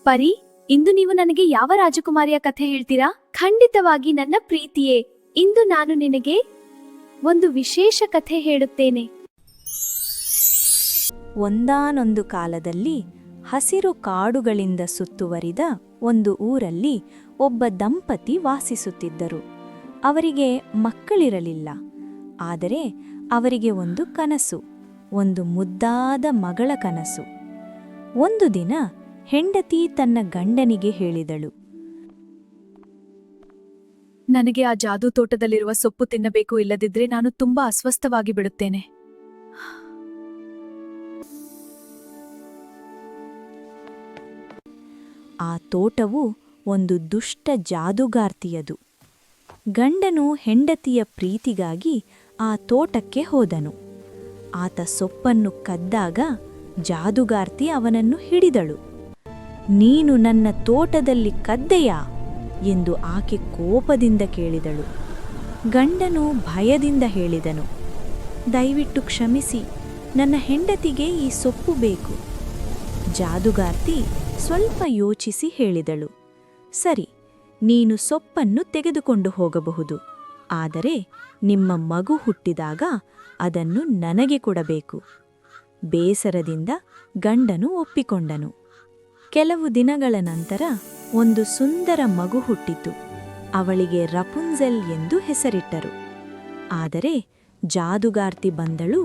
ಪರಿ, ಇಂದು ನೀವು ನನಗೆ ಯಾವ ರಾಜಕುಮಾರಿಯ ಕಥೆ ಹೇಳ್ತೀರಾ? ಖಂಡಿತವಾಗಿ ನನ್ನ ಪ್ರೀತಿಯೇ, ಇಂದು ನಾನು ನಿನಗೆ ಒಂದು ವಿಶೇಷ ಕಥೆ ಹೇಳುತ್ತೇನೆ. ಒಂದಾನೊಂದು ಕಾಲದಲ್ಲಿ ಹಸಿರು ಕಾಡುಗಳಿಂದ ಸುತ್ತುವರಿದ ಒಂದು ಊರಲ್ಲಿ ಒಬ್ಬ ದಂಪತಿ ವಾಸಿಸುತ್ತಿದ್ದರು. ಅವರಿಗೆ ಮಕ್ಕಳಿರಲಿಲ್ಲ. ಆದರೆ ಅವರಿಗೆ ಒಂದು ಕನಸು, ಒಂದು ಮುದ್ದಾದ ಮಗಳ ಕನಸು. ಒಂದು ದಿನ ಹೆಂಡತಿ ತನ್ನ ಗಂಡನಿಗೆ ಹೇಳಿದಳು, ನನಗೆ ಆ ಜಾದೂ ತೋಟದಲ್ಲಿರುವ ಸೊಪ್ಪು ತಿನ್ನಬೇಕು, ಇಲ್ಲದಿದ್ರೆ ನಾನು ತುಂಬಾ ಅಸ್ವಸ್ಥವಾಗಿ ಬಿಡುತ್ತೇನೆ. ಆ ತೋಟವು ಒಂದು ದುಷ್ಟ ಜಾದುಗಾರ್ತಿಯದು. ಗಂಡನು ಹೆಂಡತಿಯ ಪ್ರೀತಿಗಾಗಿ ಆ ತೋಟಕ್ಕೆ ಹೋದನು. ಆತ ಸೊಪ್ಪನ್ನು ಕದ್ದಾಗ ಜಾದುಗಾರ್ತಿ ಅವನನ್ನು ಹಿಡಿದಳು. ನೀನು ನನ್ನ ತೋಟದಲ್ಲಿ ಕದ್ದೆಯಾ ಎಂದು ಆಕೆ ಕೋಪದಿಂದ ಕೇಳಿದಳು. ಗಂಡನು ಭಯದಿಂದ ಹೇಳಿದನು, ದಯವಿಟ್ಟು ಕ್ಷಮಿಸಿ, ನನ್ನ ಹೆಂಡತಿಗೆ ಈ ಸೊಪ್ಪು ಬೇಕು. ಜಾದುಗಾರ್ತಿ ಸ್ವಲ್ಪ ಯೋಚಿಸಿ ಹೇಳಿದಳು, ಸರಿ, ನೀನು ಸೊಪ್ಪನ್ನು ತೆಗೆದುಕೊಂಡು ಹೋಗಬಹುದು, ಆದರೆ ನಿಮ್ಮ ಮಗು ಹುಟ್ಟಿದಾಗ ಅದನ್ನು ನನಗೆ ಕೊಡಬೇಕು. ಬೇಸರದಿಂದ ಗಂಡನು ಒಪ್ಪಿಕೊಂಡನು. ಕೆಲವು ದಿನಗಳ ನಂತರ ಒಂದು ಸುಂದರ ಮಗು ಹುಟ್ಟಿತು. ಅವಳಿಗೆ ರಪುಂಜೆಲ್ ಎಂದು ಹೆಸರಿಟ್ಟರು. ಆದರೆ ಜಾದುಗಾರ್ತಿ ಬಂದಳು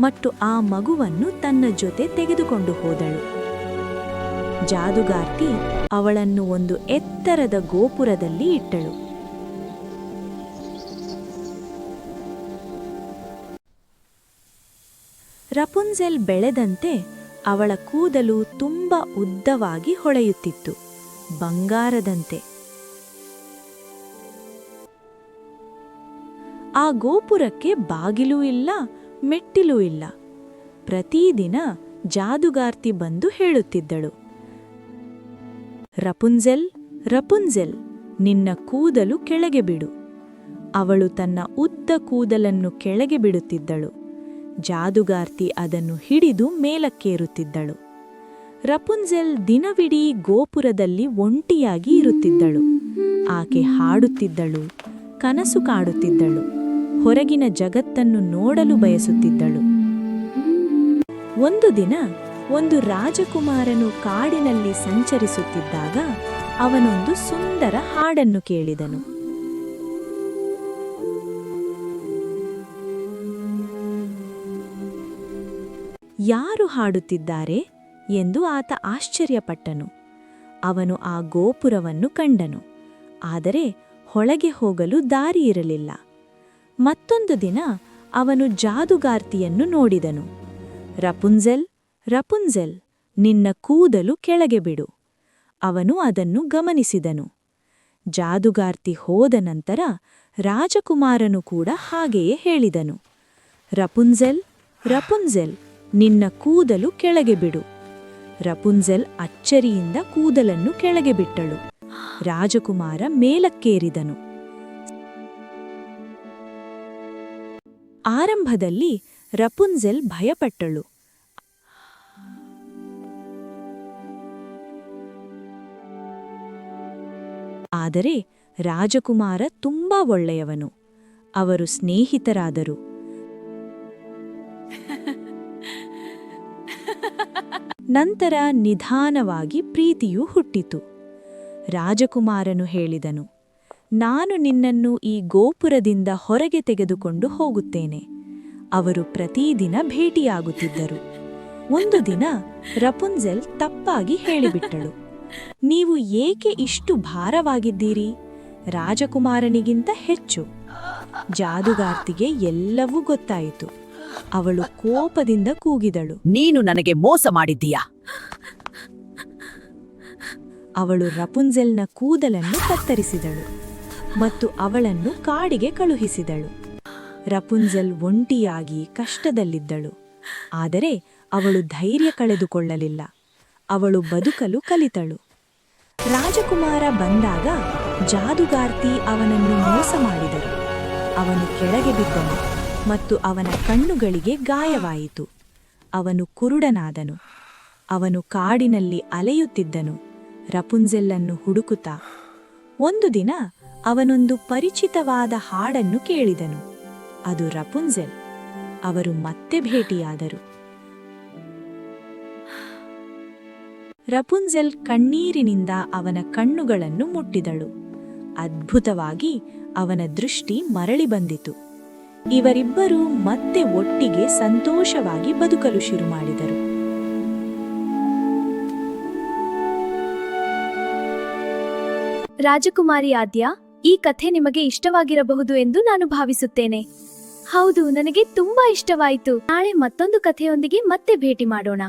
ಮತ್ತು ಆ ಮಗುವನ್ನು ತನ್ನ ಜೊತೆ ತೆಗೆದುಕೊಂಡು ಹೋದಳು. ಜಾದುಗಾರ್ತಿ ಅವಳನ್ನು ಒಂದು ಎತ್ತರದ ಗೋಪುರದಲ್ಲಿ ಇಟ್ಟಳು. ರಪುಂಜೆಲ್ ಬೆಳೆದಂತೆ ಅವಳ ಕೂದಲು ತುಂಬ ಉದ್ದವಾಗಿ ಹೊಳೆಯುತ್ತಿತ್ತು, ಬಂಗಾರದಂತೆ. ಆ ಗೋಪುರಕ್ಕೆ ಬಾಗಿಲೂ ಇಲ್ಲ, ಮೆಟ್ಟಿಲೂ ಇಲ್ಲ. ಪ್ರತಿದಿನ ಜಾದುಗಾರ್ತಿ ಬಂದು ಹೇಳುತ್ತಿದ್ದಳು, ರಪುಂಜೆಲ್, ರಪುಂಜೆಲ್, ನಿನ್ನ ಕೂದಲು ಕೆಳಗೆ ಬಿಡು. ಅವಳು ತನ್ನ ಉದ್ದ ಕೂದಲನ್ನು ಕೆಳಗೆ ಬಿಡುತ್ತಿದ್ದಳು. ಜಾದುಗಾರ್ತಿ ಅದನ್ನು ಹಿಡಿದು ಮೇಲಕ್ಕೇರುತ್ತಿದ್ದಳು. ರಪುಂಜೆಲ್ ದಿನವಿಡೀ ಗೋಪುರದಲ್ಲಿ ಒಂಟಿಯಾಗಿ ಇರುತ್ತಿದ್ದಳು. ಆಕೆ ಹಾಡುತ್ತಿದ್ದಳು, ಕನಸು ಕಾಡುತ್ತಿದ್ದಳು, ಹೊರಗಿನ ಜಗತ್ತನ್ನು ನೋಡಲು ಬಯಸುತ್ತಿದ್ದಳು. ಒಂದು ದಿನ ಒಂದು ರಾಜಕುಮಾರನು ಕಾಡಿನಲ್ಲಿ ಸಂಚರಿಸುತ್ತಿದ್ದಾಗ ಅವನೊಂದು ಸುಂದರ ಹಾಡನ್ನು ಕೇಳಿದನು. ಯಾರು ಹಾಡುತ್ತಿದ್ದಾರೆ ಎಂದು ಆತ ಆಶ್ಚರ್ಯಪಟ್ಟನು. ಅವನು ಆ ಗೋಪುರವನ್ನು ಕಂಡನು, ಆದರೆ ಹೊಳಗೆ ಹೋಗಲು ದಾರಿಯಿರಲಿಲ್ಲ. ಮತ್ತೊಂದು ದಿನ ಅವನು ಜಾದುಗಾರ್ತಿಯನ್ನು ನೋಡಿದನು. ರಪುಂಜೆಲ್, ರಪುಂಜೆಲ್, ನಿನ್ನ ಕೂದಲು ಕೆಳಗೆ ಬಿಡು. ಅವನು ಅದನ್ನು ಗಮನಿಸಿದನು. ಜಾದುಗಾರ್ತಿ ಹೋದ ನಂತರ ರಾಜಕುಮಾರನು ಕೂಡ ಹಾಗೆಯೇ ಹೇಳಿದನು, ರಪುಂಜೆಲ್, ರಪುಂಜೆಲ್, ನಿನ್ನ ಕೂದಲು ಕೆಳಗೆ ಬಿಡು. ರಪುಂಜೆಲ್ ಅಚ್ಚರಿಯಿಂದ ಕೂದಲನ್ನು ಕೆಳಗೆ ಬಿಟ್ಟಳು. ರಾಜಕುಮಾರ ಮೇಲಕ್ಕೇರಿದನು. ಆರಂಭದಲ್ಲಿ ರಪುಂಜೆಲ್ ಭಯಪಟ್ಟಳು. ಆದರೆ ರಾಜಕುಮಾರ ತುಂಬಾ ಒಳ್ಳೆಯವನು. ಅವರು ಸ್ನೇಹಿತರಾದರು. ನಂತರ ನಿಧಾನವಾಗಿ ಪ್ರೀತಿಯೂ ಹುಟ್ಟಿತು. ರಾಜಕುಮಾರನು ಹೇಳಿದನು, ನಾನು ನಿನ್ನನ್ನು ಈ ಗೋಪುರದಿಂದ ಹೊರಗೆ ತೆಗೆದುಕೊಂಡು ಹೋಗುತ್ತೇನೆ. ಅವರು ಪ್ರತಿದಿನ ಭೇಟಿಯಾಗುತ್ತಿದ್ದರು. ಒಂದು ದಿನ ರಪುಂಜೆಲ್ ತಪ್ಪಾಗಿ ಹೇಳಿಬಿಟ್ಟಳು, ನೀವು ಏಕೆ ಇಷ್ಟು ಭಾರವಾಗಿದ್ದೀರಿ? ರಾಜಕುಮಾರನಿಗಿಂತ ಹೆಚ್ಚು. ಜಾದುಗಾರ್ತಿಗೆ ಎಲ್ಲವೂ ಗೊತ್ತಾಯಿತು. ಅವಳು ಕೋಪದಿಂದ ಕೂಗಿದಳು, ನೀನು ನನಗೆ ಮೋಸ ಮಾಡಿದ್ದೀಯಾ? ಅವಳು ರಪುಂಜೆಲ್ನ ಕೂದಲನ್ನು ಕತ್ತರಿಸಿದಳು ಮತ್ತು ಅವಳನ್ನು ಕಾಡಿಗೆ ಕಳುಹಿಸಿದಳು. ರಪುಂಜೆಲ್ ಒಂಟಿಯಾಗಿ ಕಷ್ಟದಲ್ಲಿದ್ದಳು. ಆದರೆ ಅವಳು ಧೈರ್ಯ ಕಳೆದುಕೊಳ್ಳಲಿಲ್ಲ. ಅವಳು ಬದುಕಲು ಕಲಿತಳು. ರಾಜಕುಮಾರ ಬಂದಾಗ ಜಾದುಗಾರ್ತಿ ಅವನನ್ನು ಮೋಸ ಮಾಡಿದರು. ಅವನು ಕೆಳಗೆ ಬಿದ್ದನು ಮತ್ತು ಅವನ ಕಣ್ಣುಗಳಿಗೆ ಗಾಯವಾಯಿತು. ಅವನು ಕುರುಡನಾದನು. ಅವನು ಕಾಡಿನಲ್ಲಿ ಅಲೆಯುತ್ತಿದ್ದನು. ರಪುಂಜೆಲ್ಲನ್ನು ಹುಡುಕುತ್ತಾ. ಒಂದು ದಿನ ಅವನೊಂದು ಪರಿಚಿತವಾದ ಹಾಡನ್ನು ಕೇಳಿದನು. ಅದು ರಪುಂಜೆಲ್. ಅವರು ಮತ್ತೆ ಭೇಟಿಯಾದರು. ರಪುಂಜೆಲ್ ಕಣ್ಣೀರಿನಿಂದ ಅವನ ಕಣ್ಣುಗಳನ್ನು ಮುಟ್ಟಿದಳು. ಅದ್ಭುತವಾಗಿ ಅವನ ದೃಷ್ಟಿ ಮರಳಿ ಬಂದಿತು. ಇವರಿಬ್ಬರೂ ಮತ್ತೆ ಒಟ್ಟಿಗೆ ಸಂತೋಷವಾಗಿ ಬದುಕಲು ಶುರು ಮಾಡಿದರು. ರಾಜಕುಮಾರಿ ಆದ್ಯ, ಈ ಕಥೆ ನಿಮಗೆ ಇಷ್ಟವಾಗಿರಬಹುದು ಎಂದು ನಾನು ಭಾವಿಸುತ್ತೇನೆ. ಹೌದು, ನನಗೆ ತುಂಬಾ ಇಷ್ಟವಾಯಿತು. ನಾಳೆ ಮತ್ತೊಂದು ಕಥೆಯೊಂದಿಗೆ ಮತ್ತೆ ಭೇಟಿ ಮಾಡೋಣ.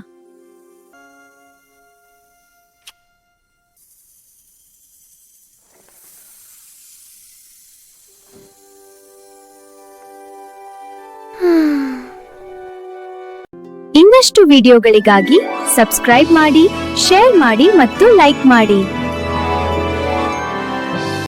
ಇನ್ನಷ್ಟು ವಿಡಿಯೋಗಳಿಗಾಗಿ ಸಬ್ಸ್ಕ್ರೈಬ್ ಮಾಡಿ, ಶೇರ್ ಮಾಡಿ ಮತ್ತು ಲೈಕ್ ಮಾಡಿ.